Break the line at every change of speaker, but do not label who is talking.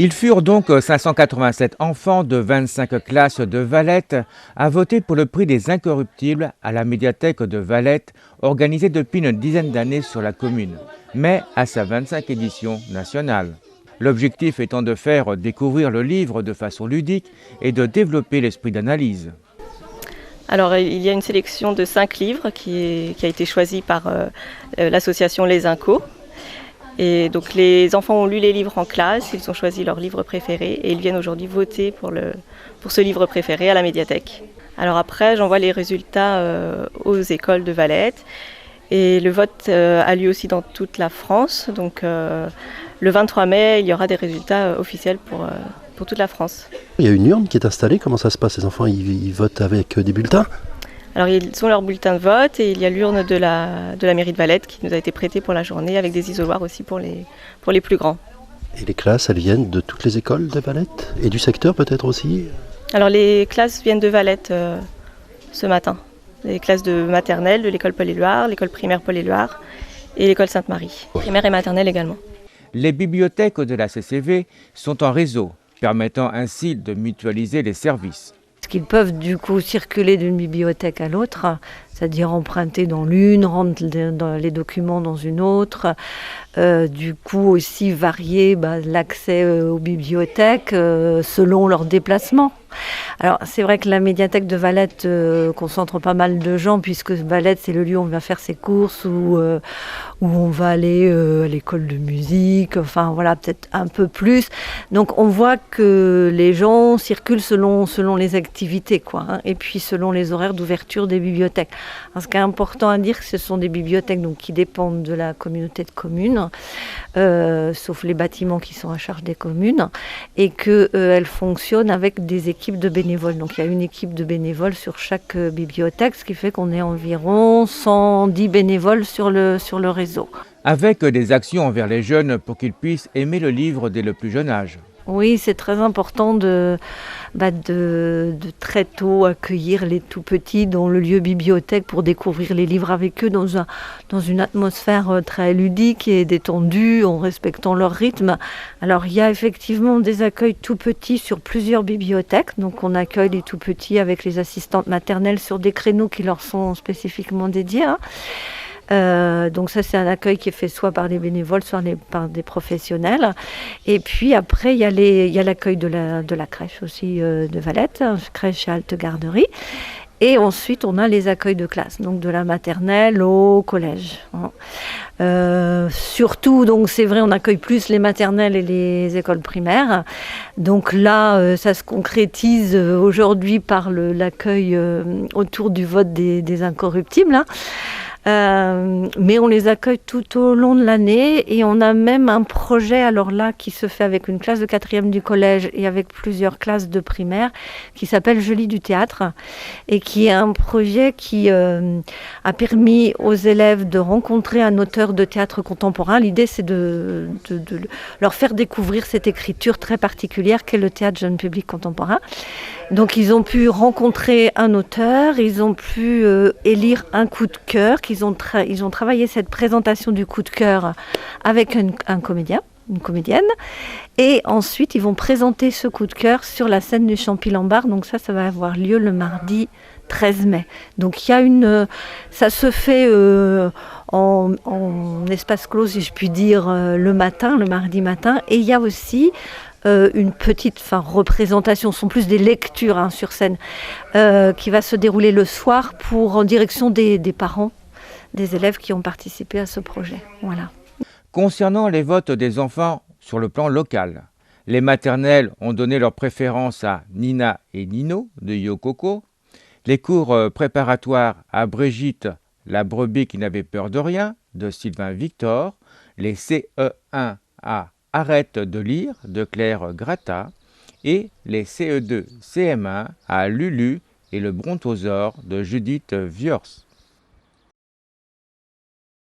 Ils furent donc 587 enfants de 25 classes de Valette à voter pour le prix des Incorruptibles à la médiathèque de Valette, organisée depuis une dizaine d'années sur la commune, mais à sa 25e édition nationale. L'objectif étant de faire découvrir le livre de façon ludique et de développer l'esprit d'analyse.
Alors il y a une sélection de 5 livres qui a été choisie par l'association Les Incos. Et donc les enfants ont lu les livres en classe, ils ont choisi leur livre préféré et ils viennent aujourd'hui voter pour ce livre préféré à la médiathèque. Alors après, j'envoie les résultats aux écoles de Valette et le vote a lieu aussi dans toute la France. Donc le 23 mai, il y aura des résultats officiels pour toute la France.
Il y a une urne qui est installée, comment ça se passe? Les enfants ils votent avec des bulletins?
Alors ils ont leur bulletin de vote et il y a l'urne de la mairie de Valette qui nous a été prêtée pour la journée avec des isoloirs aussi pour les plus grands.
Et les classes, elles viennent de toutes les écoles de Valette? Et du secteur peut-être aussi?
Alors les classes viennent de Valette ce matin. Les classes de maternelle de l'école Paul-Éluard, l'école primaire Paul-Éluard et l'école Sainte-Marie. Primaire et maternelle également.
Les bibliothèques de la CCV sont en réseau, permettant ainsi de mutualiser les services.
Qu'ils peuvent du coup circuler d'une bibliothèque à l'autre, c'est-à-dire emprunter dans l'une, rendre les documents dans une autre, du coup aussi varier l'accès aux bibliothèques selon leurs déplacements. Alors c'est vrai que la médiathèque de Valette concentre pas mal de gens puisque Valette c'est le lieu où on va faire ses courses, où on va aller à l'école de musique, enfin voilà peut-être un peu plus. Donc on voit que les gens circulent selon les activités quoi, hein, et puis selon les horaires d'ouverture des bibliothèques. Alors, ce qui est important à dire, que ce sont des bibliothèques donc, qui dépendent de la communauté de communes, sauf les bâtiments qui sont à charge des communes, et qu'elles fonctionnent avec des équipes de bénévoles. Donc il y a une équipe de bénévoles sur chaque bibliothèque, ce qui fait qu'on est environ 110 bénévoles sur le réseau.
Avec des actions envers les jeunes pour qu'ils puissent aimer le livre dès le plus jeune âge.
Oui, c'est très important de très tôt accueillir les tout petits dans le lieu bibliothèque pour découvrir les livres avec eux dans une atmosphère très ludique et détendue en respectant leur rythme. Alors il y a effectivement des accueils tout petits sur plusieurs bibliothèques. Donc on accueille les tout petits avec les assistantes maternelles sur des créneaux qui leur sont spécifiquement dédiés. Hein. Donc ça c'est un accueil qui est fait soit par des bénévoles, soit par des professionnels. Et puis après il y a l'accueil de la crèche aussi de Valette, crèche à Halte Garderie. Et ensuite, on a les accueils de classe, donc de la maternelle au collège. Surtout, donc c'est vrai, on accueille plus les maternelles et les écoles primaires. Donc là, ça se concrétise aujourd'hui par l'accueil autour du vote des Incorruptibles. Hein. Mais on les accueille tout au long de l'année et on a même un projet alors là qui se fait avec une classe de 4e du collège et avec plusieurs classes de primaire qui s'appelle Je lis du théâtre et qui est un projet qui a permis aux élèves de rencontrer un auteur de théâtre contemporain. L'idée c'est de leur faire découvrir cette écriture très particulière qu'est le théâtre jeune public contemporain. Donc ils ont pu rencontrer un auteur, ils ont pu élire un coup de cœur, ils ont travaillé cette présentation du coup de cœur avec un comédien, une comédienne, et ensuite ils vont présenter ce coup de cœur sur la scène du Champy-Lambart. Donc ça va avoir lieu le mardi 13 mai. Donc il y a ça se fait en espace clos si je puis dire le mardi matin, et il y a aussi une petite représentation, ce sont plus des lectures sur scène, qui va se dérouler le soir en direction des parents, des élèves qui ont participé à ce projet. Voilà.
Concernant les votes des enfants sur le plan local, les maternelles ont donné leur préférence à Nina et Nino de Yokoko, les cours préparatoires à Brigitte, la brebis qui n'avait peur de rien, de Sylvain Victor, les CE1 à Arrête de lire de Claire Gratta et les CE2 CM1 à Lulu et le Brontosaure de Judith Viors.